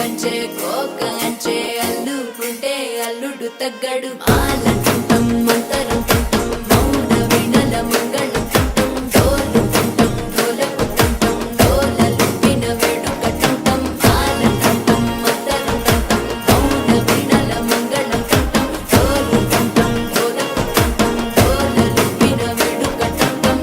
కంచే కోక అంచే అల్లుకుంటే అల్లుడు తగ్గడు ఆలంటుంటం మంతరం టుంటం మౌన వినల మంగళం టుంటం డోలు టుంటం డోలకు టుంటం డోలలు విన వేడుక టుంటం ఆలంటుంటం మంతరం టుంటం మౌన వినల మంగళం టుంటం డోలు టుంటం డోలకు టుంటం డోలలు విన వేడుక టుంటం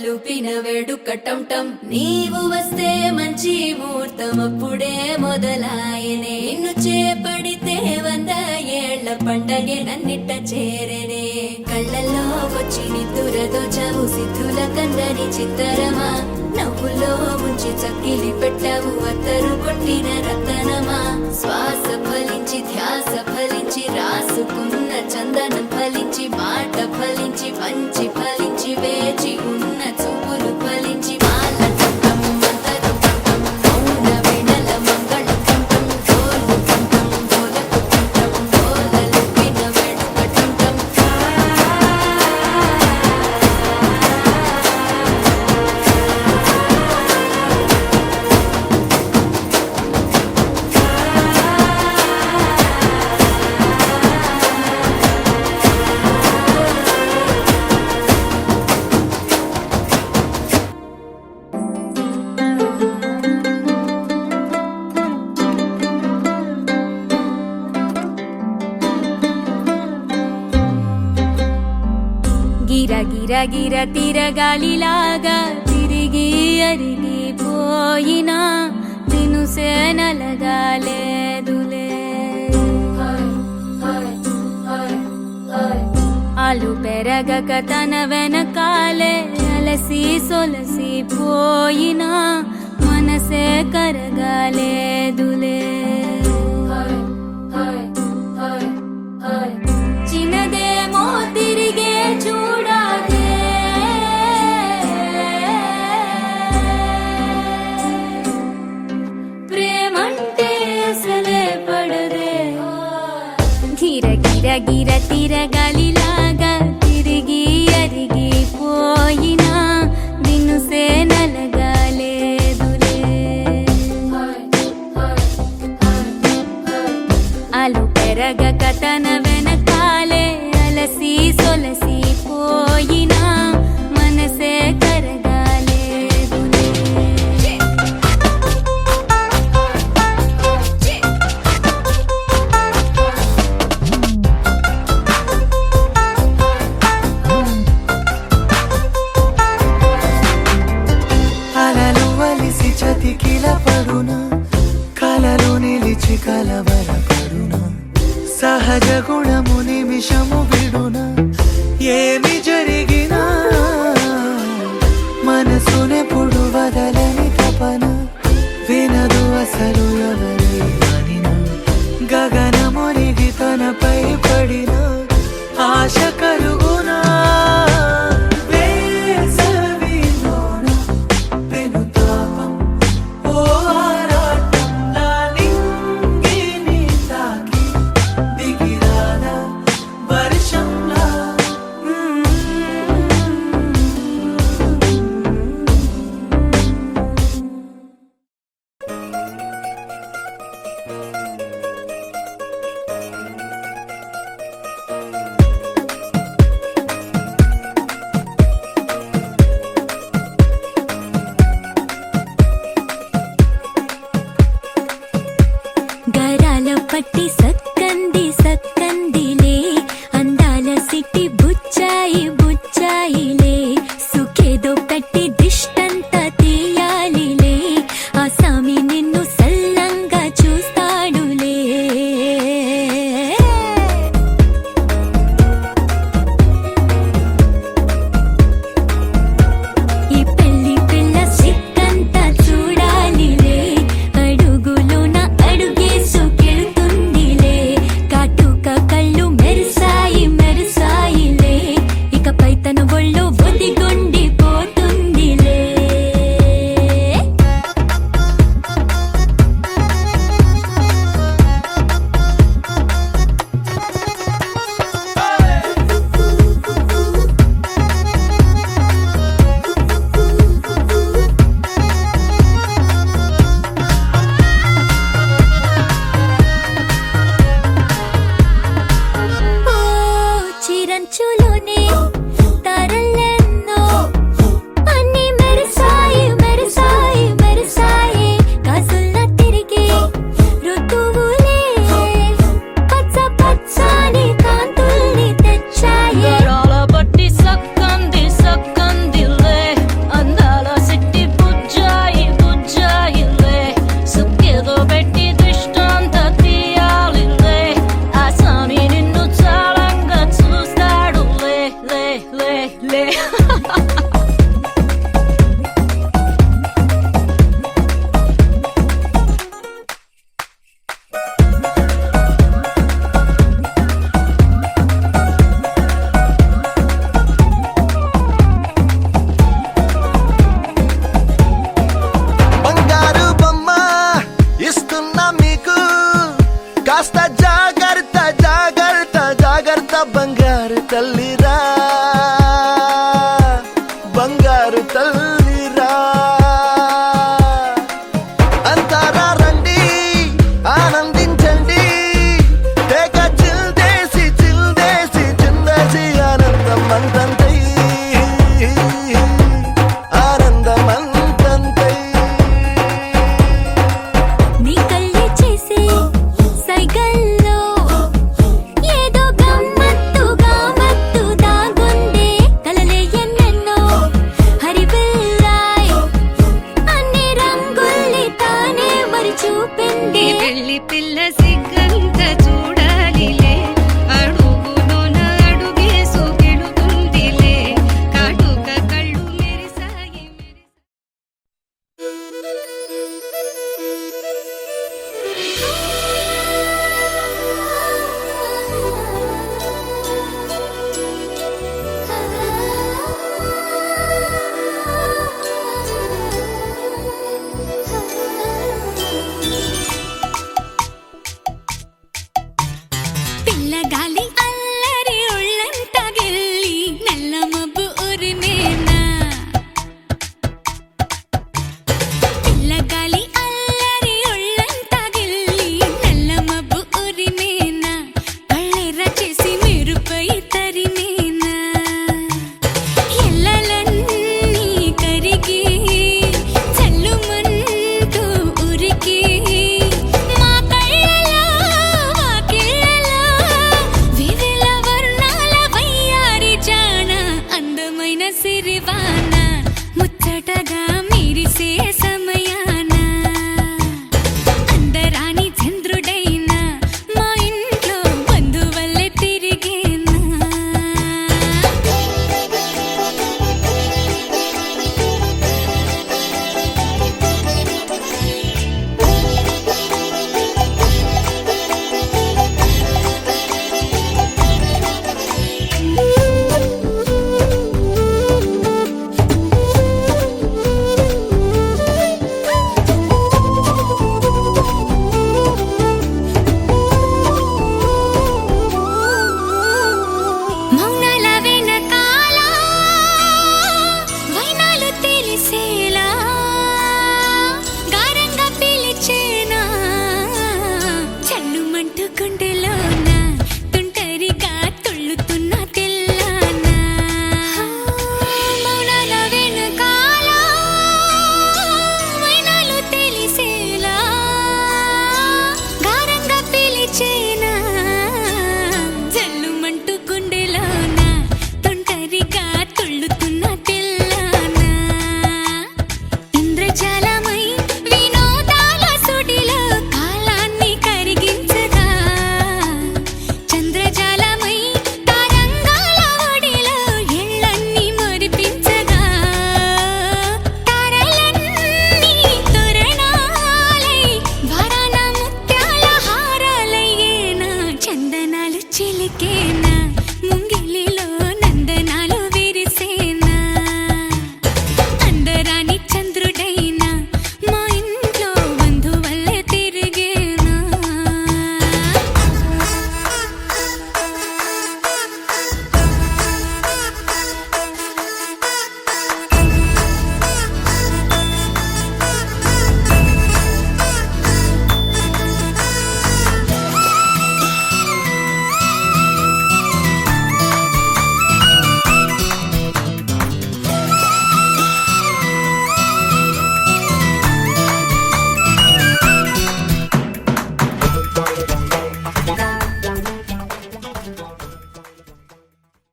లూపిన వేడుక టంటం నీవు వస్తే మంచి ముహూర్తం అప్పుడే మొదలాయనే నిన్ను చేపడితే 100 ఏళ్ల పండగే నన్నిట్ట చేరనే కళ్ళల్లో వచ్చి నిద్దురతో చవు సిద్ధుల కందని చిత్తరమా నవ్వులో ముంచి చక్కిలి పెట్టవు అత్తరు కొట్టిన రతనమా శ్వాస ఫలించి ధ్యాస ఫలించి రాసుకున్న చందనం ఫలించి మాట ఫలించి పంచి ఫలించి వేచి ఉన్న చూపులు ఫలించి మాల టుంటం మంతరం టుంటం మౌన వినల మంగళం టుంటం డోలు టుంటం డోలకు టుంటం డోలలు విన వేడుక టుంటం గిర గిర గిర తిరగాలిలాగా తిరిగి అరిగిపోయినా తినుసే నలగాలేదులే ఆలు పెరగక తన వెనకాలే అలసి సొలసి పోయినా మనసే కరగాలేదులే చిన్నదేమో తిరిగే చూడాలే ప్రేమంటే అసలే పడదే గిర గిర గిర తిరగాలిలాగా తిరిగి అరిగిపోయినా దినుసే నలగాలేదులే ఆలు పెరగక తన వెనకాలే అలసి సొలసి పోయినా మనసే కరగాలేదులే అలలు వలిసి చతికిల పడునా కలలు నిలిచి కలవరపడునా సహజ గుణము నిమిషము విడునా ఏమి జరిగినా మనసునెప్పుడు వదలని తపన వినదు అసలు ఎవరి అనినా గగనమునిగి తనపై పడిన ఆశ కలుగునా వేసవిలోన పెనుతాపం ఓ ఆరాటం నా నింగిని తాకి దిగిరాదా వర్షంలా గరాల పట్టి సక్కంది సక్కందిలే అందాల సిట్టి బుచ్చాయి బుచ్చాయిలే సుఖేదో కట్టి దిష్టంతా తీయాలిలే ఆ సామి నిన్ను సల్లంగా చూస్తాడులే కాస్త జాగ్రత్త జాగ్రత్త జాగ్రత్త బంగారు తల్లిరా బంగారు తల్లిరా అంతారా రండి ఆనందించండి తేక చిల్దేసి చిందేసి ఆనందం అంతంతై ఆనందం అంతంతై నీ కళ్ళే చేసే సైగల్లో ఏదో గమ్మత్తుగా మత్తు దాగుందే కలలే ఎన్నెన్నో హరిబిల్లాయ్ అన్ని రంగుల్ని తానే మరి చూపింది పెళ్లి పిల్ల